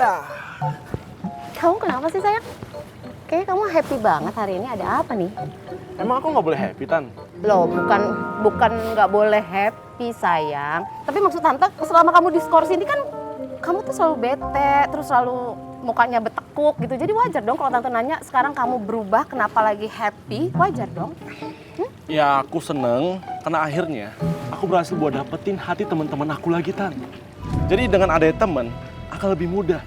Ya. Kamu kenapa sih sayang? Kayaknya kamu happy banget hari ini. Ada apa nih? Emang aku nggak boleh happy, Tan? Loh, bukan nggak boleh happy sayang. Tapi maksud tante, selama kamu diskors ini kan kamu tuh selalu bete, terus selalu mukanya betekuk gitu. Jadi wajar dong kalau tante nanya sekarang kamu berubah, kenapa lagi happy? Wajar dong. Ya aku seneng karena akhirnya aku berhasil buat dapetin hati teman-teman aku lagi, Tan. Jadi dengan adanya teman akan lebih mudah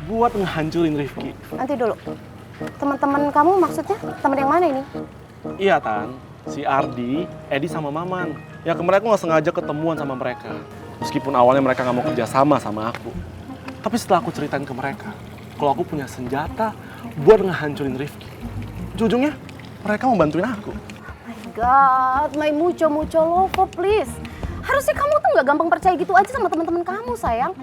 buat ngehancurin Rifki. Nanti dulu. Teman-teman kamu maksudnya teman yang mana ini? Iya, Tan. Si Ardi, Edi sama Maman. Ya kemarin aku nggak sengaja ketemuan sama mereka. Meskipun awalnya mereka nggak mau kerja sama aku. Tapi setelah aku ceritain ke mereka, kalau aku punya senjata buat ngehancurin Rifki. Ujung-ujungnya mereka mau bantuin aku. God, my mucho loco, please. Harusnya kamu tuh nggak gampang percaya gitu aja sama teman-teman kamu, sayang.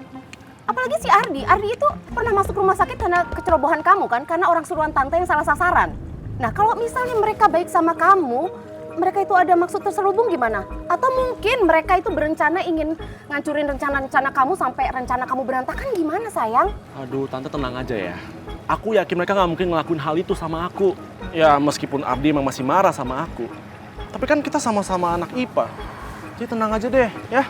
Apalagi si Ardi. Ardi itu pernah masuk rumah sakit karena kecerobohan kamu kan? Karena orang suruhan tante yang salah sasaran. Nah, kalau misalnya mereka baik sama kamu, mereka itu ada maksud terselubung gimana? Atau mungkin mereka itu berencana ingin ngancurin rencana-rencana kamu sampai rencana kamu berantakan gimana, sayang? Aduh, Tante tenang aja ya. Aku yakin mereka nggak mungkin ngelakuin hal itu sama aku. Ya, meskipun Ardi emang masih marah sama aku. Tapi kan kita sama-sama anak IPA. Jadi tenang aja deh, ya.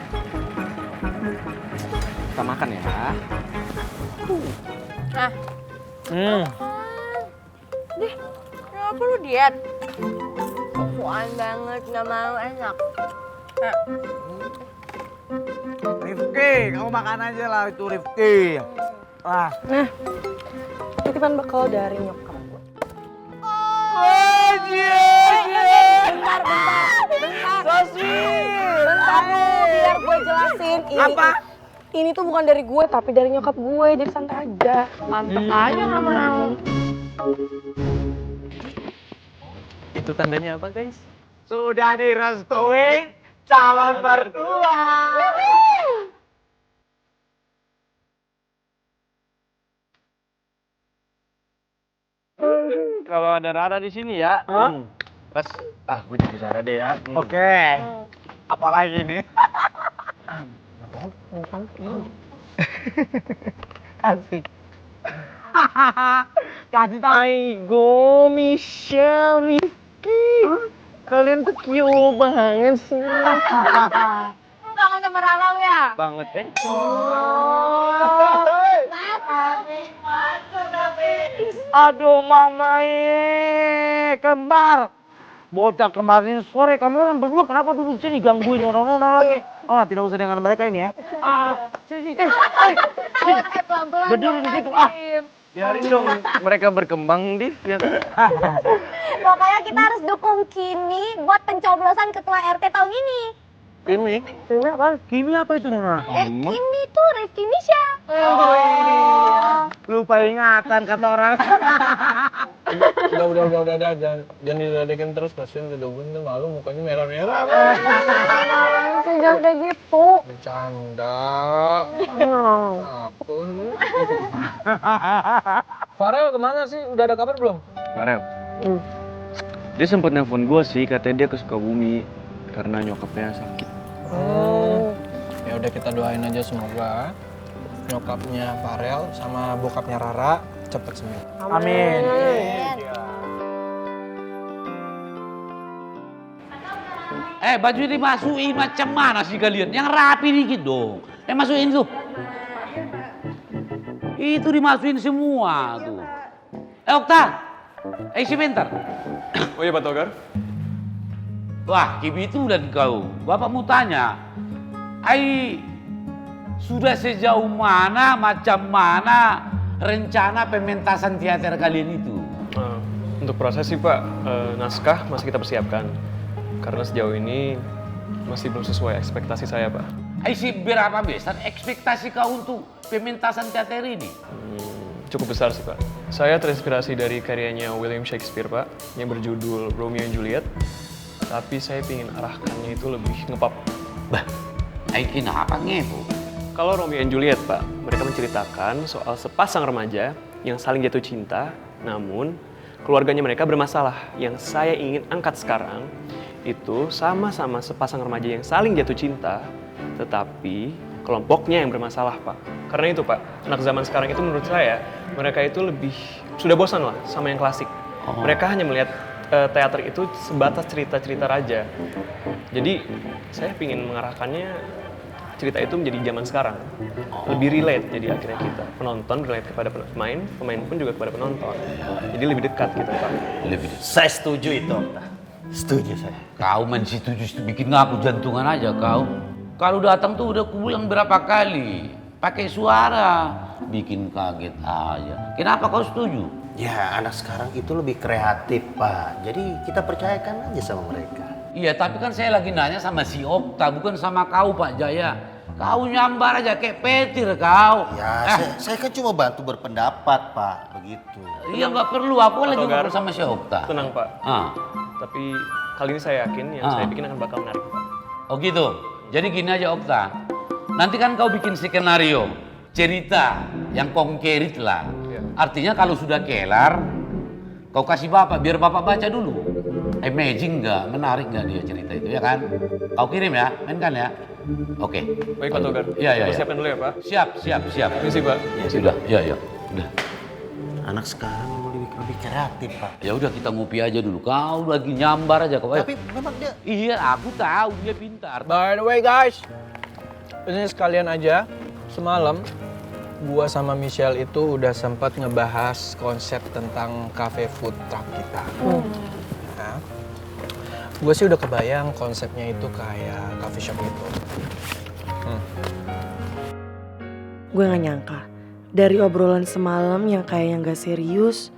Kita makan ya. Nah. Dih, kenapa lu diet? Apaan banget, gak mau enak. Nah. Rifki, kamu makan aja lah itu Rifki. Wah. Nah, titipan bekal dari nyokap gue. Bentar. Bentar lu, biar gue jelasin. Apa? Ini tuh bukan dari gue, tapi dari nyokap gue. Jadi santai aja. Mantep aja ngomong. Itu tandanya apa, guys? Sudah direstuin calon mertua. Kalau ada Rara di sini ya. Pas, gue jadi Rara deh ya. Oke. Apalagi ini? Asik. Kasih tahu. Michelle, Rifki. Kalian tuh cute banget sih. Kangen sama Rara lu ya? Banget, Aduh mama kembar. Bocah kemarin sore kami orang berdua kenapa duduk sini gangguin orang-orang lagi. Oh, tidak usah dengan mereka ini ya. Sini. Pelan-pelan. Berdiri di situ. biarin dong mereka berkembang, Div. Ya. Pokoknya kita harus dukung Kimi buat pencoblosan ketua RT tahun ini. Kimi apa? Kimi apa itu Nona? Kimi tuh Rifki Misha. Lupa ingatan kata orang. Udah, jangan diledekin terus, kasihan udah bener malu mukanya merah-merah. Jangan kayak gitu. Bercanda. Apa lu? Farel kemana sih? Udah ada kabar belum? Farel. Dia sempat nelpon gue sih, katanya dia ke Sukabumi karena nyokapnya sakit. Ya udah kita doain aja semoga nyokapnya Farel sama bokapnya Rara cepet sembuh. Amin. Baju dimasukin macam mana sih kalian? Yang rapi dikit dong. Masukin tuh. Itu dimasukin semua tuh. Okta. Sebentar. Oh iya Pak Togar. Wah, Kimi itu dan kau. Bapak mau tanya. Sudah sejauh mana, macam mana rencana pementasan teater kalian itu? Untuk proses sih Pak, naskah masih kita persiapkan. Karena sejauh ini masih belum sesuai ekspektasi saya Pak. Berapa besar ekspektasi kau untuk pementasan teater ini? Cukup besar sih Pak. Saya terinspirasi dari karyanya William Shakespeare Pak, yang berjudul Romeo and Juliet. Tapi saya ingin arahkannya itu lebih ngepop. Bah, kenapa ngepo? Kalau Romeo and Juliet Pak, mereka menceritakan soal sepasang remaja yang saling jatuh cinta, namun keluarganya mereka bermasalah. Yang saya ingin angkat sekarang itu sama-sama sepasang remaja yang saling jatuh cinta, tetapi kelompoknya yang bermasalah, Pak. Karena itu, Pak, anak zaman sekarang itu menurut saya, mereka itu lebih sudah bosan lah sama yang klasik. Mereka hanya melihat teater itu sebatas cerita-cerita raja. Jadi, saya ingin mengarahkannya cerita itu menjadi zaman sekarang. Lebih relate jadi akhirnya kita. Penonton relate kepada pemain, pemain pun juga kepada penonton. Jadi lebih dekat gitu, Pak. Saya setuju itu, Okta. Setuju saya. Kau main situ bikin ngaku jantungan aja kau. Kalau datang tuh udah ku bilang berapa kali. Pakai suara. Bikin kaget aja. Kenapa kau setuju? Ya, anak sekarang itu lebih kreatif, Pak. Jadi kita percayakan aja sama mereka. Iya, tapi kan saya lagi nanya sama si Okta, bukan sama kau, Pak Jaya. Kau nyambar aja kayak petir kau. Ya, saya kan cuma bantu berpendapat, Pak. Begitu. Iya, nggak perlu. Aku lagi Togar, ngobrol sama si Okta. Tenang, Pak. Tapi kali ini saya yakin yang saya bikin akan bakal menarik, Pak. Oh gitu. Jadi gini aja, Okta. Nanti kan kau bikin skenario, cerita yang konkret lah. Artinya kalau sudah kelar, kau kasih bapak, biar bapak baca dulu. Amazing nggak, menarik nggak dia cerita itu, ya kan? Kau kirim ya, mainkan ya. Oke. Baik, Pak Togar. Iya. Persiapkan dulu ya, Pak. Siap. Misi, Pak. Ya sudah, ya. Udah. Anak sekarang lebih kreatif, Pak. Ya udah kita ngopi aja dulu. Kau lagi nyambar aja kau. Tapi memang dia... Iya, aku tahu dia pintar. By the way guys, ini sekalian aja, semalam gua sama Michelle itu udah sempat ngebahas konsep tentang cafe food truck kita. Nah, gue sih udah kebayang konsepnya itu kayak coffee shop itu. Gue gak nyangka, dari obrolan semalam yang kayaknya gak serius,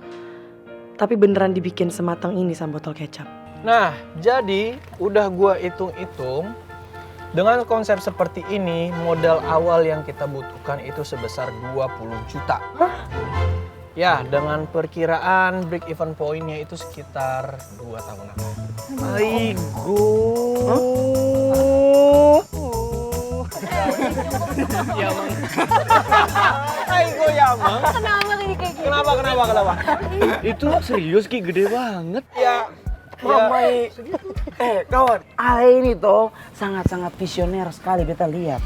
tapi beneran dibikin sematang ini sama botol kecap. Nah, jadi udah gua hitung-hitung, dengan konsep seperti ini, modal awal yang kita butuhkan itu sebesar 20 juta. Ya, dengan perkiraan break even point-nya itu sekitar 2 tahunan. Aigo. Ya, Mang. Aigo ya, Mang. Kenapa kayak gitu? Kenapa? Itu serius Ki, gede banget. Ya, Mamai. Kawan, Ale ini toh sangat-sangat visioner sekali beta lihat.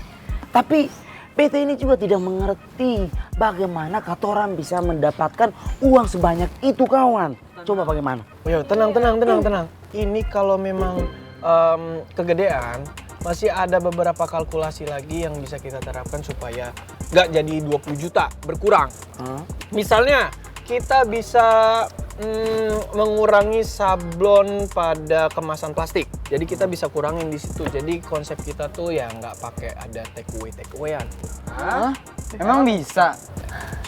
Tapi beta ini juga tidak mengerti bagaimana katoran bisa mendapatkan uang sebanyak itu, kawan. Coba bagaimana? oh ya, tenang. Ini kalau memang kegedean, masih ada beberapa kalkulasi lagi yang bisa kita terapkan supaya nggak jadi 20 juta, berkurang. Misalnya, kita bisa mengurangi sablon pada kemasan plastik. Jadi kita bisa kurangin di situ. Jadi konsep kita tuh ya nggak pakai ada take awayan. Hah? Emang bisa?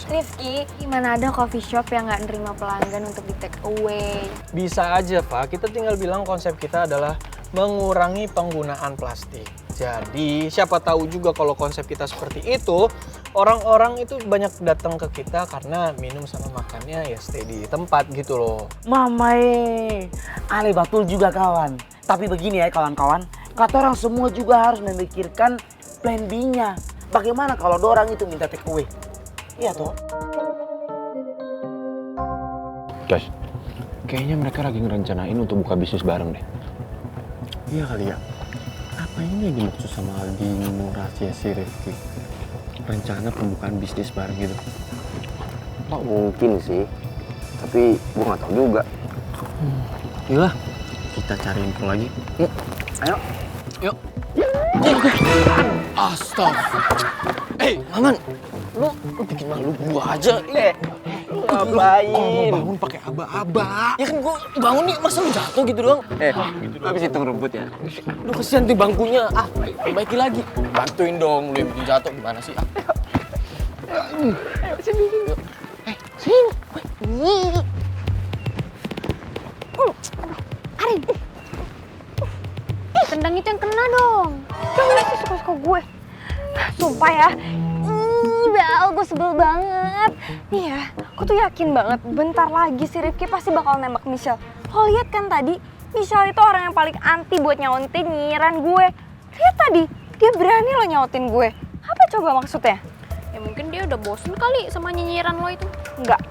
Rifki, gimana ada coffee shop yang nggak nerima pelanggan untuk di take away? Bisa aja, Pak. Kita tinggal bilang konsep kita adalah mengurangi penggunaan plastik. Jadi siapa tahu juga kalau konsep kita seperti itu, orang-orang itu banyak datang ke kita karena minum sama makannya ya stay di tempat gitu loh. Mamai, Ale betul juga kawan. Tapi begini ya kawan-kawan, katorang semua juga harus memikirkan plan B-nya. Bagaimana kalau dorang itu minta take away? Iya toh? Guys, kayaknya mereka lagi ngerencanain untuk buka bisnis bareng deh. Iya kali ya. Apa ini yang dimaksud sama Aldino, rahasia si Rifki? Rencana pembukaan bisnis bareng gitu. Oh, mungkin sih, tapi gue nggak tahu juga. Iya, kita cari info lagi. Yuk, ayo. Yuk. Astaga. Maman, lu bikin malu gua aja. Ngapain? Bangun pakai aba-aba. Ya kan gue bangun nih, masa lu jatuh gitu doang? Habis hitung rumput ya. Lu kesian tuh bangkunya. Baiki lagi. Bantuin dong, lu yang bikin jatuh gimana sih? Sini. Sini. Arin. Tendang itu yang kena dong. Jangan sih suka-suka gue. Sumpah ya. Bel, gue sebel banget. Nih ya, aku tuh yakin banget bentar lagi si Rifki pasti bakal nembak Michelle. Lo lihat kan tadi, Michelle itu orang yang paling anti buat nyautin nyinyiran gue. Lihat tadi, dia berani lo nyautin gue. Apa coba maksudnya? Ya mungkin dia udah bosen kali sama nyinyiran lo itu. Enggak.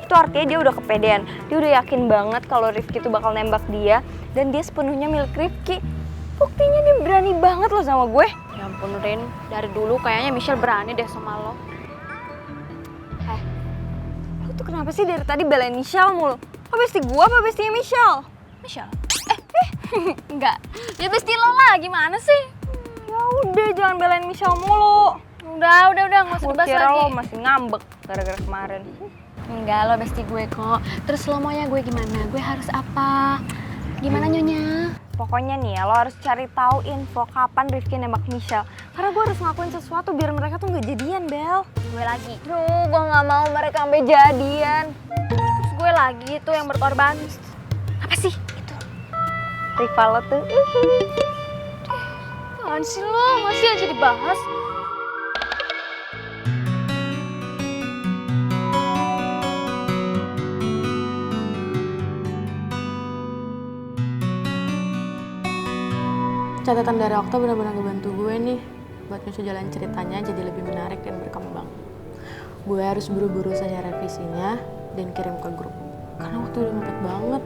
Itu artinya dia udah kepedean. Dia udah yakin banget kalau Rifki tuh bakal nembak dia dan dia sepenuhnya milik Rifki. Buktinya dia berani banget loh sama gue. Ya ampun Rin, dari dulu kayaknya Michelle berani deh sama lo. Lo tuh kenapa sih dari tadi belain Michelle mulu? Kok besti gua apa bestinya Michelle? Michelle? Enggak, ya besti lo lah, gimana sih? Ya udah, jangan belain Michelle mulu. Udah, nggak usah dibahas lagi. Kira lo masih ngambek gara-gara kemarin. Enggak, lo besti gue kok. Terus lo maunya gue gimana? Gue harus apa? Gimana Nyonya? Pokoknya nih ya, lo harus cari tahu info kapan Rifki nembak Michelle. Karena gue harus ngelakuin sesuatu biar mereka tuh nggak jadian, Bel. Gue lagi. Duh, gue nggak mau mereka sampai jadian. Terus gue lagi tuh yang berkorban. Apa sih itu? Rival lo tuh. Apaan sih lo? Masih aja dibahas. Catatan dari Okta benar-benar ngebantu gue nih buat nyusun jalan ceritanya jadi lebih menarik dan berkembang. Gue harus buru-buru saja revisinya dan kirim ke grup karena waktu udah mepet banget.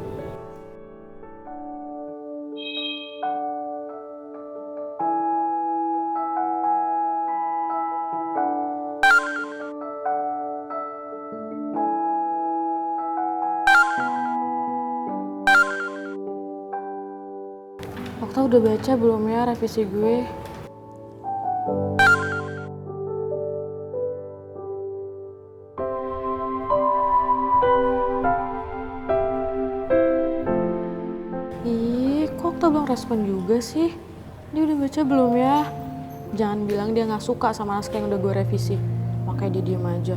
Okta udah baca belum ya revisi gue? Ih, kok Okta belum respon juga sih? Dia udah baca belum ya? Jangan bilang dia gak suka sama naskah yang udah gue revisi. Makanya dia diem aja.